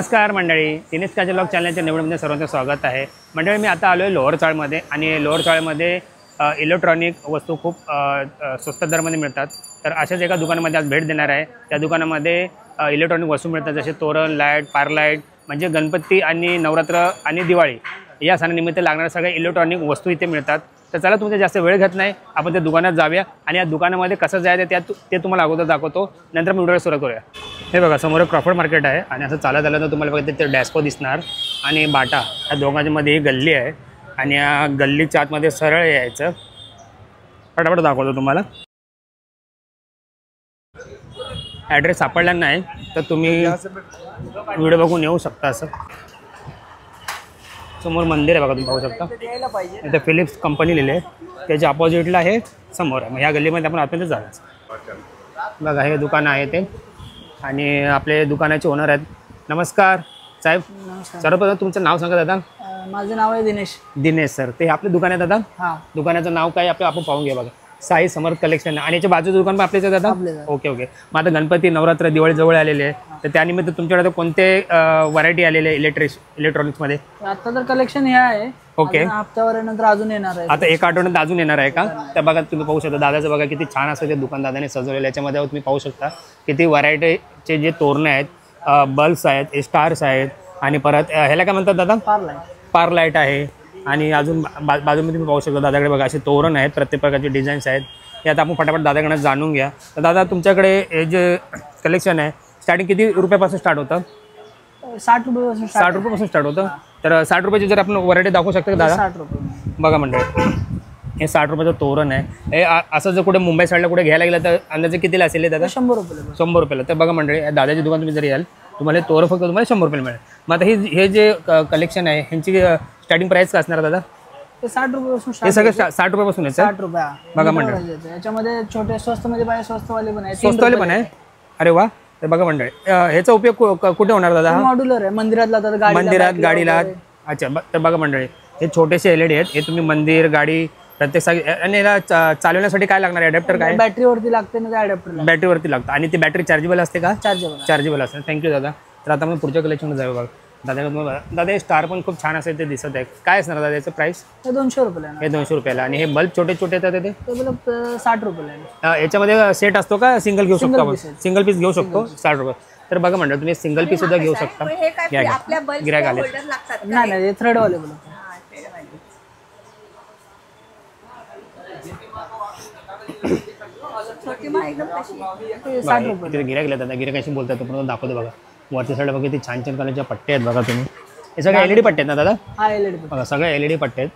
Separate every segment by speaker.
Speaker 1: नमस्कार मंडळी, दिनेश काजे ब्लॉग चॅनलच्या निवडमध्ये सर्वांचं स्वागत आहे. मंडळी, मी आता आलो आहे लोअर चाळमध्ये आणि लोअर चाळमध्ये इलेक्ट्रॉनिक वस्तू खूप स्वस्त दरामध्ये मिळतात. तर अशाच एका दुकानामध्ये आज भेट देणार आहे. त्या दुकानामध्ये इलेक्ट्रॉनिक वस्तू मिळतात, जसे तोरण, लाईट, पारलाईट, म्हणजे गणपती आणि नवरात्र आणि दिवाळी या सणानिमित्त लागणाऱ्या सगळ्या इलेक्ट्रॉनिक वस्तू इथे मिळतात. तर चला, तुमचा जास्त वेळ घेत नाही, आपण त्या दुकानात जाऊया आणि या दुकानामध्ये कसं जायचं ते तुम्हाला अगोदर दाखवतो, नंतर मी व्हिडिओ सुरू करूया. हे बघा, समोर एक क्रॉफर्ड मार्केट आहे आणि असं चालत आलं तर तुम्हाला बघा तिथे डॅस्को दिसणार आणि बाटा, या दोघांच्या मध्ये ही गल्ली आहे आणि या गल्लीच्या आतमध्ये सरळ यायचं. फटाफट दाखवतो तुम्हाला. ॲड्रेस सापडला नाही तर तुम्ही व्हिडिओ बघून येऊ शकता. असं समोर मंदिर आहे बघा, तुम्ही पाहू शकता. इथे फिलिप्स कंपनी लिहिले आहे, त्याच्या अपोजिटला हे समोर आहे. मग ह्या गल्लीमध्ये आपण आतमध्ये जायचं. बघा, हे दुकान आहे ते आणि आपले दुकानाचे ओनर आहेत. नमस्कार साहेब. सर्वप्रथम तुमचं नाव सांगा दादा.
Speaker 2: माझं नाव आहे दिनेश.
Speaker 1: दिनेश सर, ते आपले दुकान आहे दादा.
Speaker 2: हां,
Speaker 1: दुकानाचं नाव काय आपण पाहून घ्या. बघा, साई समर्थ कलेक्शन आणि याच्या बाजूचं दुकान पण आपलेच आहे दादा. ओके. मग आता गणपती, नवरात्र, दिवाळी जवळ आलेले आहे, तर त्यानिमित्त तुमच्याकडे कोणते व्हरायटी आलेले आहे इलेक्ट्रॉनिक्समध्ये?
Speaker 2: आता तर कलेक्शन हे आहे.
Speaker 1: ओके.
Speaker 2: हप्त्यावर नंतर अजून येणार आहे.
Speaker 1: आता एका आठवड्यात अजून येणार आहे का? तर बघा, तुम्ही पाहू शकता दादाचं. बघा किती छान असं ते दुकान दादाने सजवलेलं. याच्यामध्ये तुम्ही पाहू शकता किती व्हरायटीचे जे तोरणं आहेत, बल्ब्स आहेत, स्टार्स आहेत आणि परत ह्याला काय म्हणतात दादा? पारलाईट आहे. आणि अजून बाजूमध्ये तुम्ही पाहू शकता दादाकडे बघा असे तोरण आहेत, प्रत्येक प्रकारचे डिझाईन्स आहेत. हे आता आपण फटाफट दादाकडे जाणून घ्या. तर दादा, तुमच्याकडे हे जे कलेक्शन आहे स्टार्टिंग किती रुपयापासून स्टार्ट होतं?
Speaker 2: 60 रुपयापासून.
Speaker 1: 60 रुपयापासून स्टार्ट होतं. तर 60 रुपयाची जर आपण व्हरायटी दाखवू शकता का दादा?
Speaker 2: 60 रुपये.
Speaker 1: बघा मंडळी, हे 60 रुपयाचं तोरण आहे. हे असं जर कुठे मुंबई साईडला कुठे घ्यायला गेलं तर अंदाजे कितीला असेल हे दादा?
Speaker 2: 100 रुपये.
Speaker 1: 100 रुपयाला. तर बघा मंडळी, दादाची दुकान तुम्ही जर याल, तुम्हाला तोरण फक्त तुम्हाला 100 रुपयाला मिळेल. मग आता हे जे कलेक्शन आहे ह्यांची स्टार्टिंग प्राईस काय असणार दादा?
Speaker 2: ते 60 रुपयापासून.
Speaker 1: हे सगळं 60 रुपयापासून आहे.
Speaker 2: 60 रुपये.
Speaker 1: बघा मंडळी,
Speaker 2: याच्यामध्ये छोटे स्वस्त मध्ये पाहिजे, स्वस्तवाले पण आहे,
Speaker 1: स्वस्तवाले पण आहे. अरे वा. तर बघा मंडळी, ह्याचा उपयोग कुठे होणार दादा?
Speaker 2: मॉड्युलर आहे, मंदिरात लावतात,
Speaker 1: मंदिरात, गाडीला. अच्छा. तर बघा मंडळी, हे छोटेसे LED आहेत. हे तुम्ही मंदिर, गाडी, प्रत्येक आणि याला चालवण्यासाठी काय लागणार आहे? अडॅप्टर काय?
Speaker 2: बॅटरीवरती लागते ना, अडॅप्टर
Speaker 1: बॅटरीवरती लागतं. आणि ती बॅटरी चार्जेबल असते का?
Speaker 2: चार्जेबल
Speaker 1: असते. थँक्यू दादा. तर आता आपण पुढच्या कलेक्शनला जाऊ. बघा दादा, हे स्टार पण खूप छान असेल ते दिसत आहे. काय असणार दादा याचं प्राईस?
Speaker 2: 200 रुपये.
Speaker 1: हे 200 रुपयाला. आणि हे बल्ब छोटे छोटे येतात ते
Speaker 2: 60 रुपये.
Speaker 1: याच्यामध्ये सेट असतो का? सिंगल घेऊ शकतो आपण? सिंगल पीस घेऊ शकतो 60 रुपये. तर बघा म्हणलं, तुम्ही सिंगल पीस सुद्धा घेऊ शकता. गिरायक आले.
Speaker 2: नाही, थ्रेड वाले बोला.
Speaker 1: गिरायक दादा, गिरायकाशी बोलतात पण दाखवतो. बघा वरच्या साईड बघा किती छान छान कलरच्या पट्टे आहेत. बघा तुम्ही, हे सगळे LED पट्टे आहेत ना दादा?
Speaker 2: हा, LED.
Speaker 1: बघा सगळे LED पट्टे आहेत.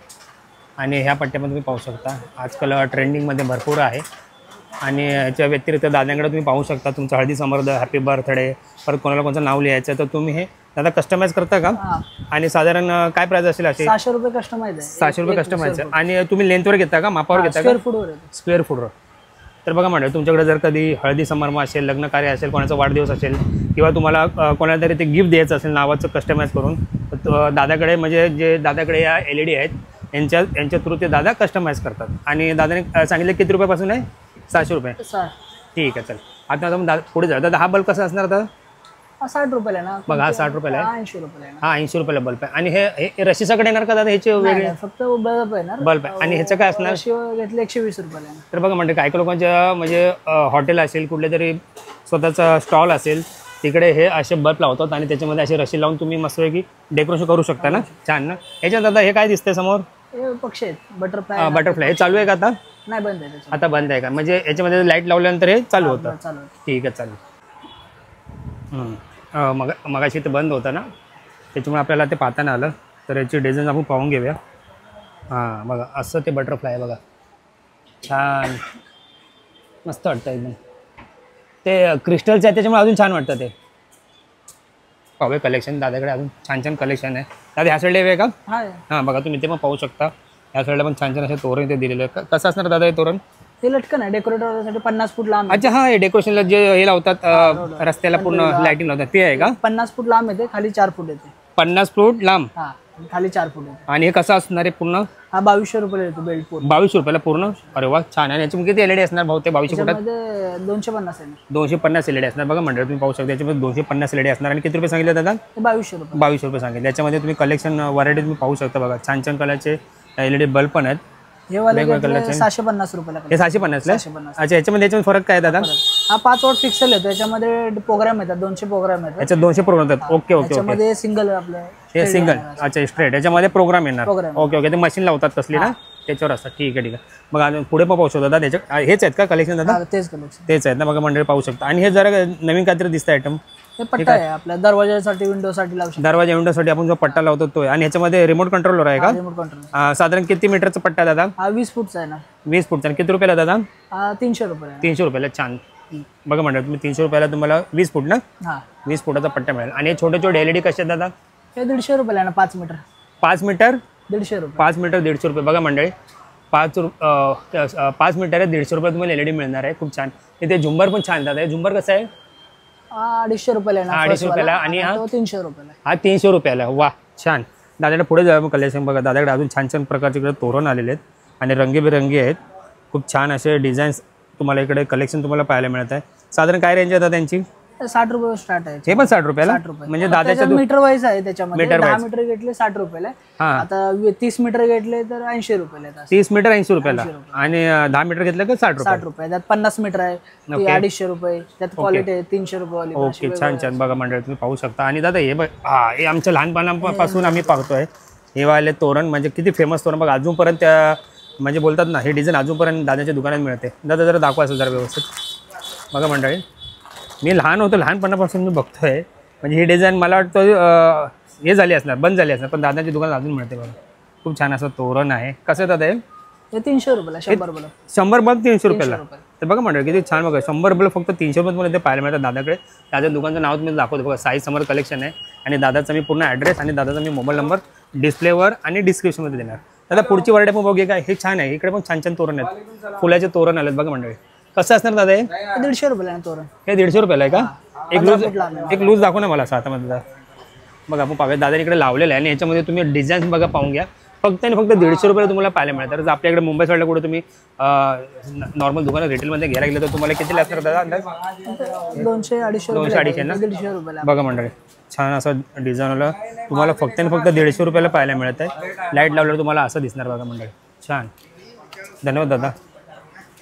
Speaker 1: आणि ह्या पट्ट्यामध्ये तुम्ही पाहू शकता आजकाल ट्रेंडिंगमध्ये भरपूर आहे. आणि याच्या व्यतिरिक्त दादांकडे तुम्ही पाहू शकता तुमचं हळदी समर्थ, हॅपी बर्थडे, परत कोणाला कोणतं नाव लिहायचं तर तुम्ही हे दादा कस्टमाइज करता का? आणि साधारण काय प्राइस असेल असे?
Speaker 2: 600 रुपये कस्टमाइज आहे.
Speaker 1: 600 रुपये कस्टमाइज आहे. आणि तुम्ही लेंथवर घेता का, मापावर घेता का? स्क्वेअर फूटवर. तर बघा म्हणा, तुमच्याकडे जर कधी हळदी समारंभ असेल, लग्न कार्य असेल, कोणाचा वाढदिवस असेल किंवा तुम्हाला कोणाला तरी ते गिफ्ट द्यायचं असेल नावाचं कस्टमाइज करून, दादाकडे म्हणजे जे दादाकडे या LED आहेत यांच्या थ्रू ते दादा कस्टमाइज करतात. आणि दादाने सांगितलं किती रुपयापासून आहे? 600 रुपये. ठीक आहे, चल. आता आपण पुढे जाऊ. दादा, हा बल्ब कसा असणार दादा?
Speaker 2: 60 रुपयाला ना.
Speaker 1: बघा, हा 60 रुपयाला आहे.
Speaker 2: 80 रुपयाला.
Speaker 1: हा, 80 रुपयाला बल्ब आहे. आणि हे रशीसकडे येणार का दादा? ह्याचे वेगळे
Speaker 2: फक्त बल्ब आहे ना?
Speaker 1: बल्ब आहे. आणि ह्याचं काय असणार?
Speaker 2: घेतलं 120 रुपयाला.
Speaker 1: तर बघा म्हणजे काही लोकांच्या म्हणजे हॉटेल असेल, कुठले तरी स्वतःचा स्टॉल असेल, तिकडे हे असे बल्ब लावतात आणि त्याच्यामध्ये असे रशी लावून तुम्ही मस्तपैकी डेकोरेशन करू शकता ना. छान ना. ह्याच्यात दादा हे काय दिसतंय समोर?
Speaker 2: पक्षी आहेत, बटरफ्लाय.
Speaker 1: बटरफ्लाय. हे चालू आहे का आता?
Speaker 2: नाही, बंद आहे.
Speaker 1: आता बंद आहे का? म्हणजे याच्यामध्ये लाईट लावल्यानंतर हे चालू होतं? ठीक आहे, चालू. मगाशी ते बंद होतं ना, त्याच्यामुळे आपल्याला ते पाहताना आलं. तर याची डिझाईन आपण पाहून घेऊया. हां, बघा असं ते बटरफ्लाय आहे. बघा छान, मस्त वाटतं एकदम. ते क्रिस्टलचं आहे त्याच्यामुळे अजून छान वाटतं ते. पाहूया कलेक्शन दादाकडे, अजून छान छान कलेक्शन आहे. दादा ह्या साईडला आहे का? हां, बघा तुम्ही ते पण पाहू शकता. ह्या साईडला पण छान छान असे तोरण इथे दिलेलं आहे. कसं असणार दादा हे तोरण?
Speaker 2: हे लटकन आहे डेकोरेटरसाठी, 50 फूट लांब.
Speaker 1: अच्छा, हां, हे डेकोरेशनला जे हे लावतात रस्त्याला पूर्ण लाईटिंग लावतात ते आहे का?
Speaker 2: 50 फूट लांब येते, खाली 4 फूट येते.
Speaker 1: 50 फूट लांब.
Speaker 2: खाली 4 फूट येतो.
Speaker 1: आणि हे कसं असणार आहे पूर्ण?
Speaker 2: हा 2200 रुपयाला येतो बेल्ट पूर्ण.
Speaker 1: 2200 रुपयाला पूर्ण. अरे वा छान. आणि याच्यामध्ये किती एलईडी असणार भाऊ ते 2200 फुटात?
Speaker 2: त्याच्यामध्ये 250 आहे.
Speaker 1: 250 एलईडी असणार बघा मंडळ, तुम्ही पाहू शकता याच्यामध्ये 250 एलईडी असणार. आणि किती रुपये सांगितले दादा?
Speaker 2: ते 2200 रुपये.
Speaker 1: 2200 रुपये सांगितले. याच्यामध्ये तुम्ही कलेक्शन व्हरायटी तुम्ही पाहू शकता बघा, छान छान कलरचे एलईडी बल्ब पण आहेत.
Speaker 2: हे वाले 750 रुपयाला.
Speaker 1: हे 750 ला.
Speaker 2: 750.
Speaker 1: अच्छा, याच्यामध्ये फरक काय दादा?
Speaker 2: हा 5 वॉट पिक्सल येतो. याच्यामध्ये प्रोग्राम येतात, 200 प्रोग्राम येतात.
Speaker 1: याच्यात 200 प्रोग्राम येतात. Okay okay okay.
Speaker 2: याच्यामध्ये सिंगल आपलं
Speaker 1: हे सिंगल. अच्छा स्ट्रेट. याच्यामध्ये प्रोग्राम येणार.
Speaker 2: Program.
Speaker 1: Okay okay. ते मशीन लावतात तसली ना, त्याच्यावर असतात. ठीक आहे ठीक आहे. मग अजून पुढे पण पाहू शकता दादा, त्याच्या हेच आहेत का कलेक्शन दादा?
Speaker 2: तेच कलेक्शन.
Speaker 1: तेच आहेत ना बघा मंडळी, पाहू शकता. आणि हे जरा नवीन काहीतरी दिसतं आयटम.
Speaker 2: हे पट्टा आहे आपल्या दरवाजासाठी, विंडोसाठी लावू शकतो.
Speaker 1: दरवाजा विंडोसाठी आपण जो पट्टा लावतो तो आहे. आणि ह्याच्यामध्ये रिमोट कंट्रोलर आहे का?
Speaker 2: Remote control.
Speaker 1: साधारण किती मीटरचा पट्टा दादा?
Speaker 2: हा 20 फूटचा आहे ना.
Speaker 1: 20 फूटचा. आणि किती रुपयाला दादा?
Speaker 2: हा 300 रुपये.
Speaker 1: 300 रुपयाला. छान. बघा मंडळ, तुम्ही 300 रुपयाला तुम्हाला 20 फूट ना,
Speaker 2: हा
Speaker 1: 20 फुटाचा पट्टा मिळेल. आणि हे छोटे छोटे एलईडी कसे आहेत दादा?
Speaker 2: हे 150 रुपयाला आहे ना. 5 मीटर.
Speaker 1: 5 मीटर
Speaker 2: 150 रुपये.
Speaker 1: 5 मीटर 150 रुपये. बघा मंडळी, 5 मीटर आहे 150 रुपये तुम्हाला एलईडी मिळणार आहे. खूप छान. इथे झुंबर पण छान दादा. हे झुंबर कसं आहे?
Speaker 2: 250 रुपयाला आहे ना.
Speaker 1: 250 रुपयाला. आणि हा
Speaker 2: 300 रुपयाला.
Speaker 1: हा 300 रुपयाला. वा छान. दादाकडे पुढे जाऊया मग कलेक्शन बघा. दादाकडे अजून छान छान प्रकारचे इकडे तोरण आलेले आहेत आणि रंगीबेरंगी आहेत. खूप छान असे डिझाईन्स तुम्हाला इकडे कलेक्शन तुम्हाला पाहायला मिळत आहे. साधारण काय रेंज आहे दादा त्यांची?
Speaker 2: 60 रुपये स्टार्ट आहे.
Speaker 1: हे पण 60 रुपयाला.
Speaker 2: 60 रुपये.
Speaker 1: म्हणजे दादाच्या
Speaker 2: मीटर वाईज आहे. त्याच्यामध्ये
Speaker 1: मीटर
Speaker 2: 10 मीटर घेतले 60 रुपयाला.
Speaker 1: हा.
Speaker 2: आता 30 मीटर घेतले तर 80 रुपयाला येतात.
Speaker 1: 30 मीटर 80 रुपयाला. आणि 10 मीटर घेतलं का 60 रुपये?
Speaker 2: 60 रुपये. त्यात 50 मीटर आहे ते 250 रुपये. त्यात क्वालिटी आहे 300 रुपये.
Speaker 1: ओके छान छान. बघा मंडळी, तुम्ही पाहू शकता. आणि दादा हे हे आमच्या लहानपणापासून आम्ही पाहतोय हे वाले तोरण. म्हणजे किती फेमस तोरण बघा. अजूनपर्यंत त्या म्हणजे बोलतात ना, हे डिझाईन अजूनपर्यंत दादाच्या दुकानात मिळते. दादा जरा दाखवा असं जरा व्यवस्थित. बघा मंडळी, मी लहान होतो, लहानपणापासून मी बघतोय. म्हणजे ही डिझाईन मला वाटतं हे झाली असणार, बंद झाली असणार, पण दादाच्या दुकानात अजून मिळते बघा. खूप छान असं तोरण आहे. कसं दादा हे?
Speaker 2: 300 रुपयाला. 100 बल्ब.
Speaker 1: 100 बल्ब 300 रुपयाला. तर बघा मंडळ किती छान. बघा 100 बल्ब फक्त 300 रुपये तुम्हाला इथे पाहायला मिळतात दादाकडे. दादा दुकानचं नाव तुम्ही दाखवतो बघा, साई समर कलेक्शन आहे. आणि दादाचा मी पूर्ण ॲड्रेस आणि दादाचा मी मोबाईल नंबर डिस्प्लेवर आणि डिस्क्रिप्शनमध्ये देणार. दादा पुढची व्हरायटी पण बघूया काय. हे छान आहे. इकडे पण छान छान तोरण आहेत, फुलाचे तोरण आलेत बघा मंडळी. कसं असणार दादा हे?
Speaker 2: 150 रुपयाला तोरण.
Speaker 1: हे 150 रुपयाला आहे का? एक लूज दाखव ना मला असं हातामध्ये. बघा आपण पाहूया दादा इकडे लावलेलं आहे. आणि याच्यामध्ये तुम्ही डिझाईन बघा पाहून घ्या. फक्त आणि फक्त 150 रुपयाला तुम्हाला पाहायला मिळतात. जर आपल्याकडे मुंबई साईडला कुठे तुम्ही नॉर्मल दुकानात रिटेलमध्ये घ्यायला गेलं तर तुम्हाला किती लागणार दादा अंदाज?
Speaker 2: 200-250
Speaker 1: 200-250 ना.
Speaker 2: 150 रुपयाला.
Speaker 1: बघा मंडळी, छान असं डिझाईनला तुम्हाला फक्त आणि फक्त 150 रुपयाला पाहायला मिळत आहे. लाईट लावल्यावर तुम्हाला असं दिसणार बघा मंडळी. छान. धन्यवाद दादा.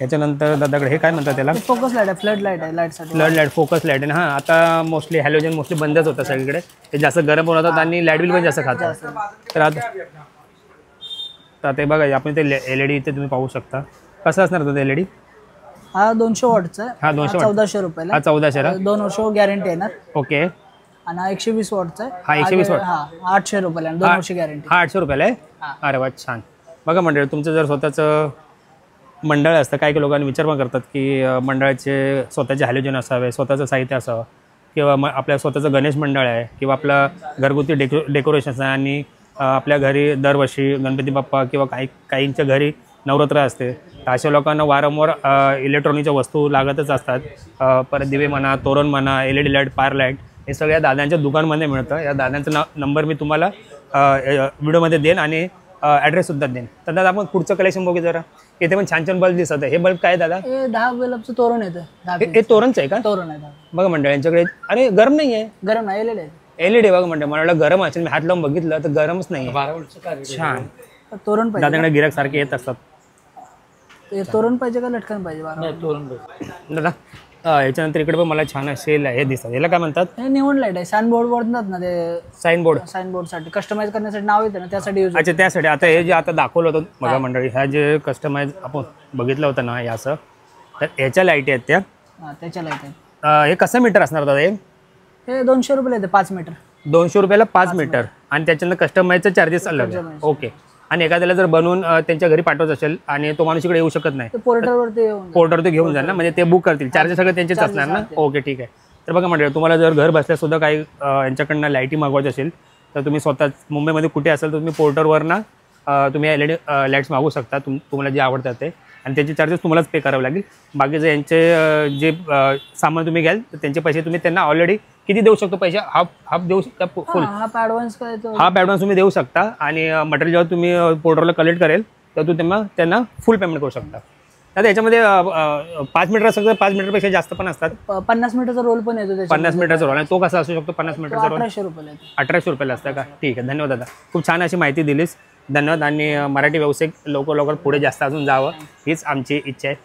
Speaker 1: याच्यानंतर दादाकडे हे काय म्हणतात त्याला?
Speaker 2: फोकस लाईट आहे. फ्लड लाईट आहे. लाईटसाठी
Speaker 1: फ्लड लाईट, फोकस लाईट आहे. हां, आता मोस्टली हॅलोजन मोस्टली बंदच होतं सगळीकडे. ते जास्त गरम होतात आणि लाईट बिल पण जास्त खातात. तर आता बघा आपण ते एलईडी इथे तुम्ही पाहू शकता. कसं असणार होतं एलईडी?
Speaker 2: हा 200 वॉटचा आहे.
Speaker 1: हा 200 वॉट.
Speaker 2: 1400 रुपयाला.
Speaker 1: हा 1400 ला.
Speaker 2: 2 वर्ष गॅरंटी येणार.
Speaker 1: ओके.
Speaker 2: आणि हा 120 वॉटचा आहे.
Speaker 1: हा 120 वॉट.
Speaker 2: हा 800 रुपयाला. 2 वर्ष गॅरंटी.
Speaker 1: हा 800 रुपयाला आहे. अरे वा छान. बघा मंडळ, तुमचं जर स्वतःचं मंडळ असतं, काही काही लोकांनी विचार पण करतात की मंडळाचे स्वतःचे हॅलोजन असावे, स्वतःचं साहित्य असावं, किंवा आपल्या स्वतःचं गणेश मंडळ आहे, किंवा आपलं घरगुती डेकोरेशन्स आहे. आणि आपल्या घरी दरवर्षी गणपती बाप्पा किंवा काहींच्या घरी नवरात्र असते. तर अशा लोकांना वारंवार इलेक्ट्रॉनिकच्या वस्तू लागतच असतात. परत दिवे म्हणा, तोरण म्हणा, एलईडी लाईट, पार लाईट, हे सगळ्या दादांच्या दुकानमध्ये मिळतं. या दादांचा नंबर मी तुम्हाला व्हिडिओमध्ये देईन आणि ॲड्रेससुद्धा देईन. तर दादा आपण पुढचं कलेक्शन बघू जरा. इथे पण छान छान बल्ब दिसत आहे. हे बल्ब काय दादा?
Speaker 2: हे 10 बल्बचं तोरण येतं.
Speaker 1: हे तोरणचं आहे का?
Speaker 2: तोरण आहे.
Speaker 1: बघा मंडळ यांच्याकडे. अरे गरम नाही आहे.
Speaker 2: गरम नाही. एलईडी आहे.
Speaker 1: एलईडी बघा मंडळ. मला वाटलं गरम असेल, मी हात लावून बघितलं तर गरमच नाही. छान.
Speaker 2: तोरण पाहिजे.
Speaker 1: दादाकडे गिराक सारखे येत असतात.
Speaker 2: तोरण पाहिजे का लटकन पाहिजे?
Speaker 1: दादा याच्यानंतर इकडे पण मला छान असे हे दिसतात. याला काय म्हणतात?
Speaker 2: हे निवड लाईट आहे. साइन बोर्ड म्हणतात ना ते.
Speaker 1: Sign board.
Speaker 2: साइन बोर्ड साठी कस्टमाइज करण्यासाठी नाव येतं ना, त्यासाठी यूज.
Speaker 1: अच्छा, त्यासाठी. आता हे जे आता दाखवलं होतं बघा मंडळी, ह्या जे कस्टमाइज आपण बघितलं होतं ना, हे असं, तर ह्याच्या लाईटी आहेत त्या.
Speaker 2: त्याच्या लाईट आहेत.
Speaker 1: हे कसं मीटर असणार दादा? हे
Speaker 2: 200 रुपयाला येते. 5 मीटर.
Speaker 1: 200 रुपयाला 5 मीटर. आणि त्याच्यानंतर कस्टमाइजचं चार्जेस अलग आहे. ओके. आणि एखाद्याला जर बनवून त्यांच्या घरी पाठवायचं असेल आणि तो माणूस इकडे येऊ शकत नाही, पोर्टरवरती घेऊन जाईल ना, म्हणजे ते बुक करतील. चार्जेस सगळे त्यांचेच असणार ना. ओके ठीक आहे. तर बघा मंडळी, तुम्हाला जर घर बसल्यासुद्धा काही यांच्याकडनं लाईटी मागवायची असेल तर तुम्ही स्वतः मुंबईमध्ये कुठे असेल तर तुम्ही पोर्टरवरनं तुम्ही LED लाईट्स मागू शकता, तुम्हाला जे आवडतात ते, आणि त्याचे चार्जेस तुम्हालाच पे करावे लागेल. बाकीचे यांचे जे सामान तुम्ही घ्याल तर त्यांचे पैसे तुम्ही त्यांना ऑलरेडी किती देऊ शकतो पैसे, हाफ देऊ शकता, फुल
Speaker 2: हाफ ॲडव्हान्स काय तो
Speaker 1: हाफ ॲडव्हान्स तुम्ही देऊ शकता. आणि मटेरियल जेव्हा तुम्ही पोर्टरला कलेक्ट करेल तर त्यांना फुल पेमेंट करू शकता. आता याच्यामध्ये 5 मीटर असतं, 5 मीटरपेक्षा जास्त पण असतात.
Speaker 2: 50 मीटरचा रोल पण येतो त्याच्यात.
Speaker 1: 50 मीटरचा रोल, आणि तो कसा असू शकतो 50 मीटरचा रोल?
Speaker 2: 1800 रुपयाला येतो.
Speaker 1: 1800 रुपयाला असतं का? ठीक आहे, धन्यवाद दादा, खूप छान अशी माहिती दिलीस, धन्यवाद. आणि मराठी व्यावसायिक लवकर पुढे जास्त अजून जावं हीच आमची इच्छा आहे.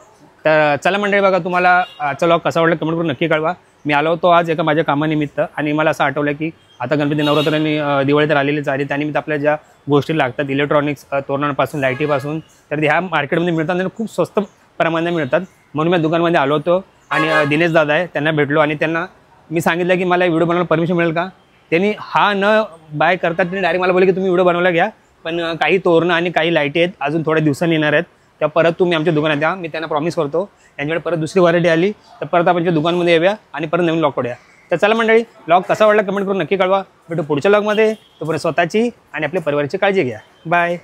Speaker 1: तर चला मंडळी, बघा तुम्हाला आजचा व्लॉग कसा वाटला कमेंट करून नक्की कळवा. मी आलो होतो आज एका माझ्या कामानिमित्त, आणि मला असं आठवलं की आता गणपती नवरात्र आणि दिवाळी तर आलेलीच आहे, त्यानिमित्त आपल्या ज्या गोष्टी लागतात इलेक्ट्रॉनिक्स, तोरणांपासून लाईटीपासून, तर ह्या मार्केटमध्ये मिळतात आणि खूप स्वस्त प्रमाणात मिळतात. म्हणून मी दुकानमध्ये आलो होतो आणि दिनेश दादा आहे त्यांना भेटलो, आणि त्यांना मी सांगितलं की मला व्हिडिओ बनवायला परमिशन मिळेल का. त्यांनी हा न बाय करतात, त्यांनी डायरेक्ट मला बोलले की तुम्ही व्हिडिओ बनवायला घ्या, पण काही तोरणं आणि काही लाईटी आहेत अजून थोड्या दिवसांनी येणार आहेत, त्या परत तुम्ही आमच्या दुकानात द्या. मी त्यांना प्रॉमिस करतो, त्यांच्याकडे परत दुसरी व्हरायटी आली तर परत आपण दुकानमध्ये येऊया आणि परत नवीन लॉग करूया. तर चला मंडळी, लॉग कसा वाटला कमेंट करून नक्की कळवा. भेटू पुढच्या लॉगमध्ये. तोपर्यंत स्वतःची आणि आपल्या परिवाराची काळजी घ्या. बाय.